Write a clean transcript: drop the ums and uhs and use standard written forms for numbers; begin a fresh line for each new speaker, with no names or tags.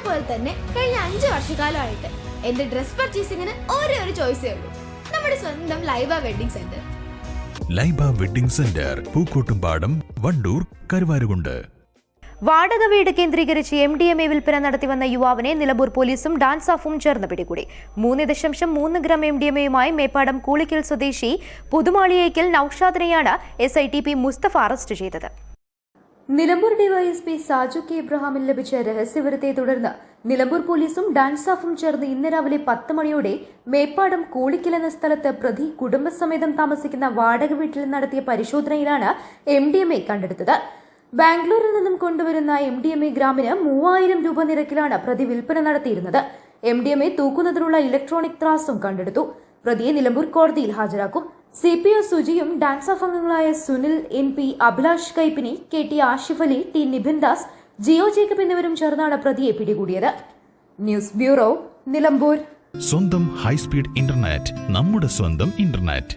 പോലെ തന്നെ കഴിഞ്ഞ 5 വർഷക്കാലമായിട്ട് എന്റെ ഡ്രസ് പർച്ചേസിംഗിന് ഒരേ ഒരു ചോയ്സേ ഉള്ളൂ, നമ്മുടെ സ്വന്തം Laiba wedding centre.
Laiba wedding centre, Pookkottumpadam, Wandoor, Karuvarakundu.
വാടക വീട് കേന്ദ്രീകരിച്ച് MDMA വിൽപ്പന നടത്തിവന്ന യുവാവിനെ നിലമ്പൂർ പോലീസും ഡാൻസ് ഓഫും ചേർന്ന് പിടികൂടി. 3.3 ഗ്രാം MDMAയുമായി മേപ്പാടം കൂളിക്കൽ സ്വദേശി പുതുമാളിയേക്കൽ നൌഷാദിനെയാണ് SITP മുസ്തഫ അറസ്റ്റ് ചെയ്തത്. നിലമ്പൂർ ഡിവൈഎസ്പി സാജു കെ ഇബ്രാഹിമിൽ ലഭിച്ച രഹസ്യവിവരത്തെ തുടർന്ന് നിലമ്പൂർ പോലീസും ഡാൻസ് ഓഫും ചേർന്ന് ഇന്ന് രാവിലെ 10 മണിയോടെ മേപ്പാടം കൂളിക്കൽ എന്ന സ്ഥലത്ത് പ്രതി കുടുംബസമേതം താമസിക്കുന്ന വാടക വീട്ടിൽ നടത്തിയ പരിശോധനയിലാണ് MDMA കണ്ടെടുത്തത്. ബാംഗ്ലൂരിൽ നിന്നും കൊണ്ടുവരുന്ന MDMA ഗ്രാമിന് 3000 രൂപ നിരക്കിലാണ് പ്രതി വിൽപ്പന നടത്തിയിരുന്നത്. MDMA തൂക്കുന്നതിനുള്ള ഇലക്ട്രോണിക് ത്രാസും കണ്ടെടുത്തു. പ്രതിയെ നിലമ്പൂർ കോടതിയിൽ ഹാജരാക്കും. CPO സുജിയും ഡാൻസ് ഓഫ് അംഗങ്ങളായ Sunil NP, Abhilash Kaippini, KT Ashif Ali, T Nibin Das, Jio Jacob എന്നിവരും ചേർന്നാണ് പ്രതിയെ പിടികൂടിയത്. News bureau, Nilambur.
സ്വന്തം ഹൈസ്പീഡ് ഇന്റർനെറ്റ്, നമ്മുടെ സ്വന്തം ഇന്റർനെറ്റ്.